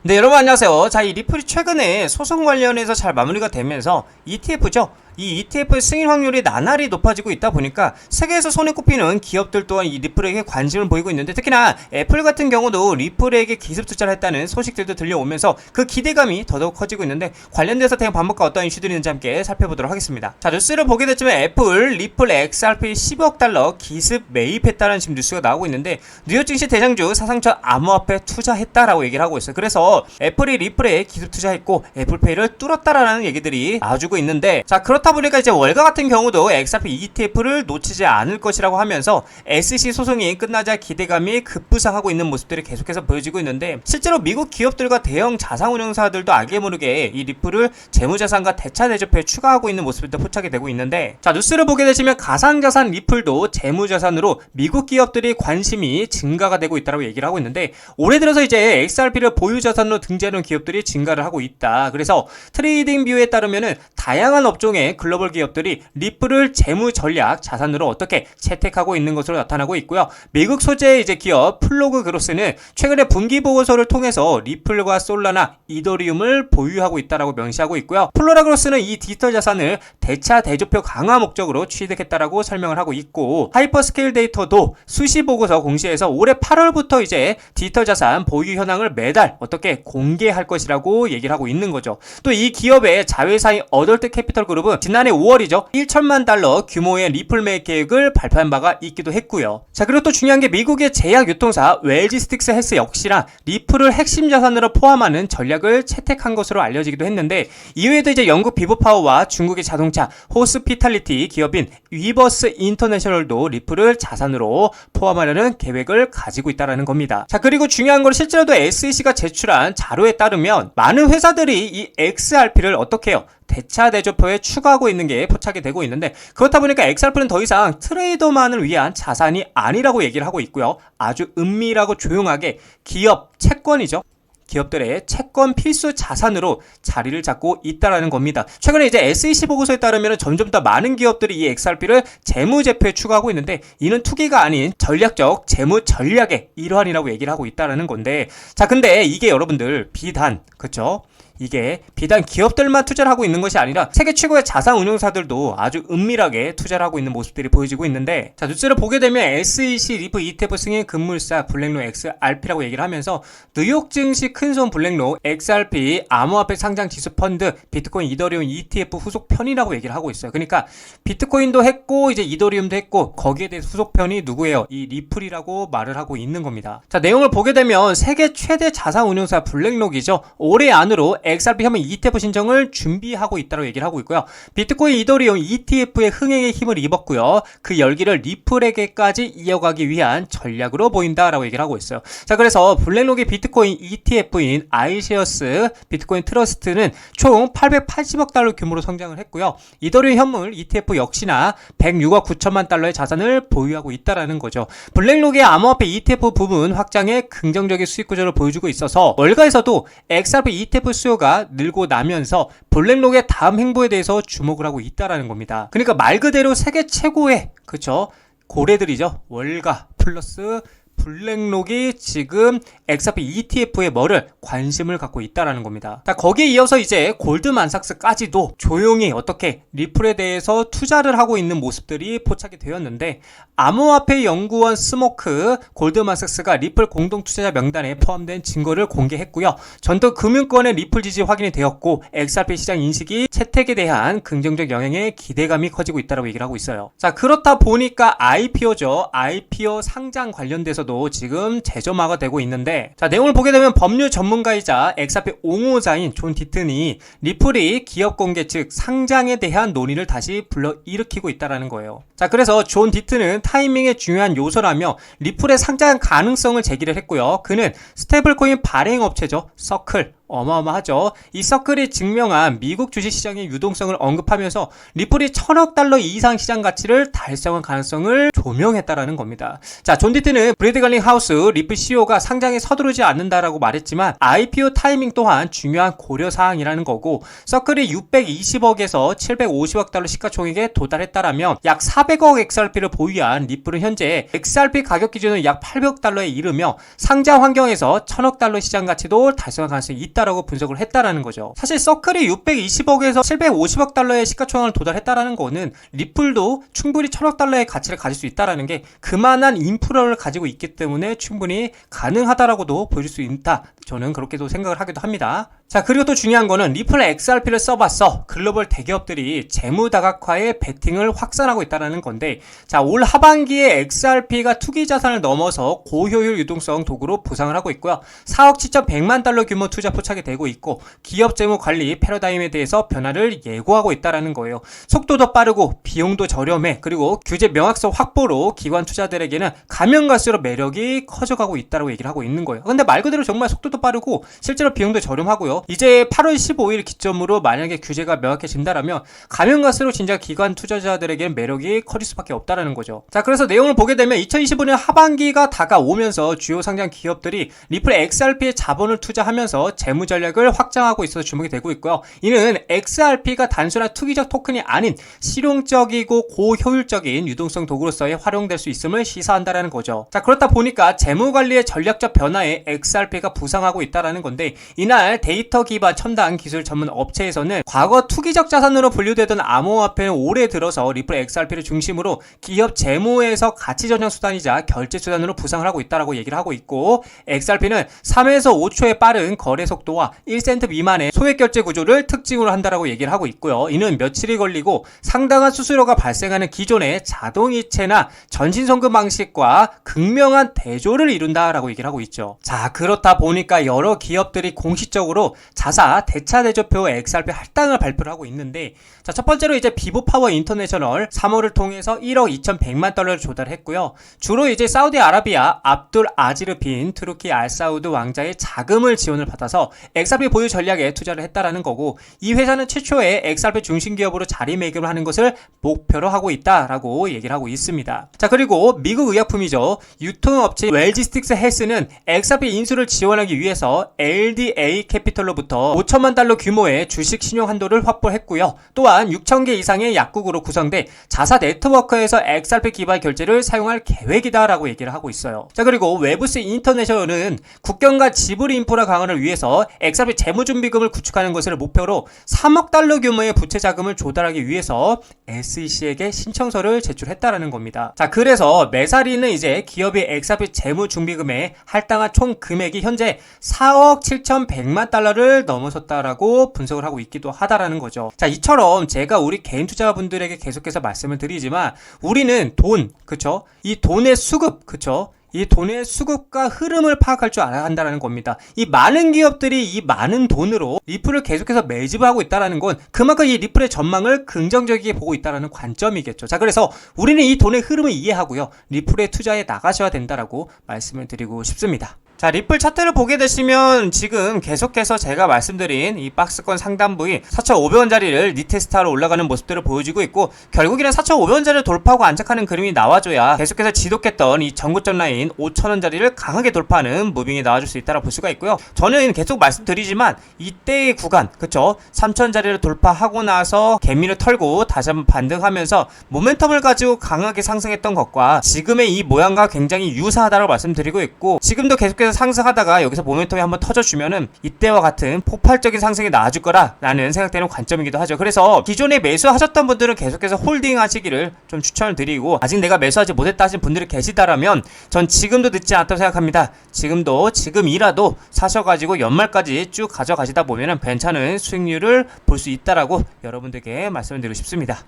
네, 여러분 안녕하세요. 자, 이 리플이 최근에 소송 관련해서 잘 마무리가 되면서 ETF죠. 이 ETF의 승인 확률이 나날이 높아지고 있다 보니까 세계에서 손에 꼽히는 기업들 또한 이 리플에게 관심을 보이고 있는데, 특히나 애플 같은 경우도 리플에게 기습 투자를 했다는 소식들도 들려오면서 그 기대감이 더더욱 커지고 있는데, 관련돼서 대응 방법과 어떤 이슈들이 있는지 함께 살펴보도록 하겠습니다. 자, 뉴스를 보게 됐지만 애플 리플 XRP 10억 달러 기습 매입했다는 지금 뉴스가 나오고 있는데, 뉴욕 증시 대장주 사상첫 암호화폐 투자했다라고 얘기를 하고 있어요. 그래서 애플이 리플에 기습 투자했고 애플페이를 뚫었다라는 얘기들이 나와주고 있는데, 자, 그렇다 보니까 이제 월가 같은 경우도 XRP ETF를 놓치지 않을 것이라고 하면서 SEC 소송이 끝나자 기대감이 급부상하고 있는 모습들이 계속해서 보여지고 있는데, 실제로 미국 기업들과 대형 자산운용사들도 알게 모르게 이 리플을 재무자산과 대차대조표에 추가하고 있는 모습들도 포착이 되고 있는데, 자, 뉴스를 보게 되시면 가상자산 리플도 재무자산으로 미국 기업들이 관심이 증가가 되고 있다고 얘기를 하고 있는데, 올해 들어서 이제 XRP를 보유자산으로 등재하는 기업들이 증가를 하고 있다. 그래서 트레이딩 뷰에 따르면은 다양한 업종의 글로벌 기업들이 리플을 재무 전략 자산으로 어떻게 채택하고 있는 것으로 나타나고 있고요. 미국 소재의 이제 기업 플로그 그로스는 최근에 분기 보고서를 통해서 리플과 솔라나 이더리움을 보유하고 있다라고 명시하고 있고요. 플로라 그로스는 이 디지털 자산을 대차 대조표 강화 목적으로 취득했다라고 설명을 하고 있고, 하이퍼스케일 데이터도 수시 보고서 공시에서 올해 8월부터 이제 디지털 자산 보유 현황을 매달 어떻게 공개할 것이라고 얘기를 하고 있는 거죠. 또 이 기업의 자회사인 어덜트 캐피털 그룹은 지난해 5월이죠. 1천만 달러 규모의 리플 매입 계획을 발표한 바가 있기도 했고요. 자, 그리고 또 중요한 게 미국의 제약 유통사 웰지스틱스 헬스 역시나 리플을 핵심 자산으로 포함하는 전략을 채택한 것으로 알려지기도 했는데, 이외에도 이제 영국 비보파워와 중국의 자동차 호스피탈리티 기업인 위버스 인터내셔널도 리플을 자산으로 포함하려는 계획을 가지고 있다는 겁니다. 자, 그리고 중요한 건 실제로도 SEC가 제출한 자료에 따르면 많은 회사들이 이 XRP를 어떻게 해요? 대차 대조표에 추가하고 있는 게 포착이 되고 있는데, 그렇다 보니까 XRP는 더 이상 트레이더만을 위한 자산이 아니라고 얘기를 하고 있고요. 아주 은밀하고 조용하게 기업 채권이죠. 기업들의 채권 필수 자산으로 자리를 잡고 있다라는 겁니다. 최근에 이제 SEC 보고서에 따르면 점점 더 많은 기업들이 이 XRP를 재무제표에 추가하고 있는데, 이는 투기가 아닌 전략적 재무 전략의 일환이라고 얘기를 하고 있다라는 건데, 자, 근데 이게 여러분들 비단, 그쵸? 이게 비단 기업들만 투자를 하고 있는 것이 아니라 세계 최고의 자산 운용사들도 아주 은밀하게 투자를 하고 있는 모습들이 보여지고 있는데, 자, 뉴스를 보게 되면 SEC 리플 ETF 승인 급물사 블랙록 XRP라고 얘기를 하면서 뉴욕 증시 큰손 블랙록 XRP 암호화폐 상장 지수 펀드 비트코인 이더리움 ETF 후속 편이라고 얘기를 하고 있어요. 그러니까 비트코인도 했고 이제 이더리움도 했고 거기에 대해서 후속 편이 누구예요? 이 리플이라고 말을 하고 있는 겁니다. 자, 내용을 보게 되면 세계 최대 자산 운용사 블랙록이죠. 올해 안으로 XRP 혐의 ETF 신청을 준비하고 있다고 얘기를 하고 있고요. 비트코인 이더리움 ETF의 흥행에 힘을 입었고요. 그 열기를 리플에게까지 이어가기 위한 전략으로 보인다라고 얘기를 하고 있어요. 자, 그래서 블랙록의 비트코인 ETF인 아이셰어스 비트코인 트러스트는 총 880억 달러 규모로 성장을 했고요. 이더리움 현물 ETF 역시나 106억 9천만 달러의 자산을 보유하고 있다라는 거죠. 블랙록의 암호화폐 ETF 부분 확장에 긍정적인 수익 구조를 보여주고 있어서 월가에서도 XRP ETF 수요가 늘고 나면서 블랙록의 다음 행보에 대해서 주목을 하고 있다라는 겁니다. 그러니까 말 그대로 세계 최고의, 그쵸, 고래들이죠. 월가 플러스 블랙록이 지금 XRP ETF에 뭐를 관심을 갖고 있다라는 겁니다. 자, 거기에 이어서 이제 골드만삭스까지도 조용히 어떻게 리플에 대해서 투자를 하고 있는 모습들이 포착이 되었는데, 암호화폐 연구원 스모크 골드만삭스가 리플 공동투자자 명단에 포함된 증거를 공개했고요. 전도 금융권의 리플 지지 확인이 되었고 XRP 시장 인식이 채택에 대한 긍정적 영향에 기대감이 커지고 있다고 얘기를 하고 있어요. 자, 그렇다 보니까 IPO죠. IPO 상장 관련돼서도 지금 재점화가 되고 있는데, 자, 내용을 보게 되면 법률 전문가이자 XRP 옹호자인 존 디튼이 리플이 기업 공개 즉 상장에 대한 논의를 다시 불러일으키고 있다는 거예요. 자, 그래서 존 디튼은 타이밍의 중요한 요소라며 리플의 상장 가능성을 제기를 했고요. 그는 스테이블코인 발행업체죠. 서클 어마어마하죠. 이 서클이 증명한 미국 주식시장의 유동성을 언급하면서 리플이 1000억 달러 이상 시장 가치를 달성할 가능성을 조명했다라는 겁니다. 자, 존 디트는 브래드 갈링 하우스 리플 CEO가 상장에 서두르지 않는다라고 말했지만 IPO 타이밍 또한 중요한 고려사항이라는 거고, 서클이 620억에서 750억 달러 시가총액에 도달했다라면 약 400억 XRP를 보유한 리플은 현재 XRP 가격 기준은 약 800억 달러에 이르며 상장 환경에서 1000억 달러 시장 가치도 달성할 가능성이 있다라고 분석을 했다라는 거죠. 사실 서클이 620억에서 750억 달러의 시가총액을 도달했다라는 거는 리플도 충분히 1000억 달러의 가치를 가질 수 있다라는 게 그만한 인프라를 가지고 있기 때문에 충분히 가능하다라고도 보여줄 수 있다. 저는 그렇게도 생각을 하기도 합니다. 자, 그리고 또 중요한 거는 리플 XRP를 써봤어 글로벌 대기업들이 재무 다각화에 베팅을 확산하고 있다는 건데, 자, 올 하반기에 XRP가 투기 자산을 넘어서 고효율 유동성 도구로 부상을 하고 있고요. 4억 7,100만 달러 규모 투자 포착이 되고 있고, 기업 재무 관리 패러다임에 대해서 변화를 예고하고 있다는 거예요. 속도도 빠르고 비용도 저렴해, 그리고 규제 명확성 확보로 기관 투자들에게는 가면 갈수록 매력이 커져가고 있다고 얘기를 하고 있는 거예요. 근데 말 그대로 정말 속도도 빠르고 실제로 비용도 저렴하고요. 이제 8월 15일 기점으로 만약에 규제가 명확해진다라면 가면 갈수록 진짜 기관 투자자들에게는 매력이 커질 수밖에 없다라는 거죠. 자, 그래서 내용을 보게 되면 2025년 하반기가 다가오면서 주요 상장 기업들이 리플 XRP에 자본을 투자하면서 재무 전략을 확장하고 있어서 주목이 되고 있고요. 이는 XRP가 단순한 투기적 토큰이 아닌 실용적이고 고효율적인 유동성 도구로서의 활용될 수 있음을 시사한다라는 거죠. 자, 그렇다 보니까 재무 관리의 전략적 변화에 XRP가 부상하고 있다라는 건데, 이날 데이터 기반 첨단 기술 전문 업체에서는 과거 투기적 자산으로 분류되던 암호화폐는 올해 들어서 리플 XRP를 중심으로 기업 재무에서 가치 전환 수단이자 결제 수단으로 부상을 하고 있다라고 얘기를 하고 있고, XRP는 3에서 5초의 빠른 거래 속도와 1센트 미만의 소액 결제 구조를 특징으로 한다라고 얘기를 하고 있고요. 이는 며칠이 걸리고 상당한 수수료가 발생하는 기존의 자동이체나 전신송금 방식과 극명한 대조를 이룬다라고 얘기를 하고 있죠. 자, 그렇다 보니까 여러 기업들이 공식적으로 자사 대차 대조표 XRP 할당을 발표를 하고 있는데, 자, 첫 번째로 이제 비보파워 인터내셔널 3호를 통해서 1억 2,100만 달러를 조달했고요. 주로 이제 사우디아라비아 압둘 아지르 빈 투르키 알사우드 왕자의 자금을 지원을 받아서 XRP 보유 전략에 투자를 했다라는 거고, 이 회사는 최초의 XRP 중심 기업으로 자리매김을 하는 것을 목표로 하고 있다라고 얘기를 하고 있습니다. 자, 그리고 미국 의약품이죠. 유통업체 웰지스틱스 헬스는 XRP 인수를 지원하기 위해서 LDA 캐피털로부터 5천만 달러 규모의 주식 신용 한도를 확보했고요. 또한 6,000개 이상의 약국으로 구성돼 자사 네트워크에서 XRP 기반 결제를 사용할 계획이다라고 얘기를 하고 있어요. 자, 그리고 웨브스 인터내셔널은 국경과 지불 인프라 강화를 위해서 XRP 재무준비금을 구축하는 것을 목표로 3억 달러 규모의 부채 자금을 조달하기 위해서 SEC에게 신청서를 제출했다라는 겁니다. 자, 그래서 메사리는 이제 기업이 XRP 재무준비금에 할당한 총 금액이 현재 4억 7,100만 달러를 넘어섰다라고 분석을 하고 있기도 하다라는 거죠. 자, 이처럼 제가 우리 개인 투자분들에게 계속해서 말씀을 드리지만, 우리는 돈, 그쵸? 이 돈의 수급, 그쵸? 이 돈의 수급과 흐름을 파악할 줄 알아야 한다는 겁니다. 이 많은 기업들이 이 많은 돈으로 리플을 계속해서 매집을 하고 있다는 건 그만큼 이 리플의 전망을 긍정적이게 보고 있다는 관점이겠죠. 자, 그래서 우리는 이 돈의 흐름을 이해하고요, 리플에 투자해 나가셔야 된다라고 말씀을 드리고 싶습니다. 자, 리플 차트를 보게 되시면 지금 계속해서 제가 말씀드린 이 박스권 상단 부위 4,500원짜리를 리테스트하러 올라가는 모습들을 보여주고 있고, 결국에는 4,500원짜리를 돌파하고 안착하는 그림이 나와줘야 계속해서 지독했던 이 전고점 라인 5,000원짜리를 강하게 돌파하는 무빙이 나와줄 수 있다고 볼 수가 있고요. 저는 계속 말씀드리지만 이때의 구간, 그쵸? 3,000원짜리를 돌파하고 나서 개미를 털고 다시 한번 반등하면서 모멘텀을 가지고 강하게 상승했던 것과 지금의 이 모양과 굉장히 유사하다고 말씀드리고 있고, 지금도 계속해서 상승하다가 여기서 모멘텀이 한번 터져주면은 이때와 같은 폭발적인 상승이 나와줄 거라라는 생각되는 관점이기도 하죠. 그래서 기존에 매수하셨던 분들은 계속해서 홀딩 하시기를 좀 추천을 드리고, 아직 내가 매수하지 못했다 하신 분들이 계시다라면 전 지금도 늦지 않다고 생각합니다. 지금이라도 사셔가지고 연말까지 쭉 가져가시다 보면은 괜찮은 수익률을 볼 수 있다라고 여러분들께 말씀을 드리고 싶습니다.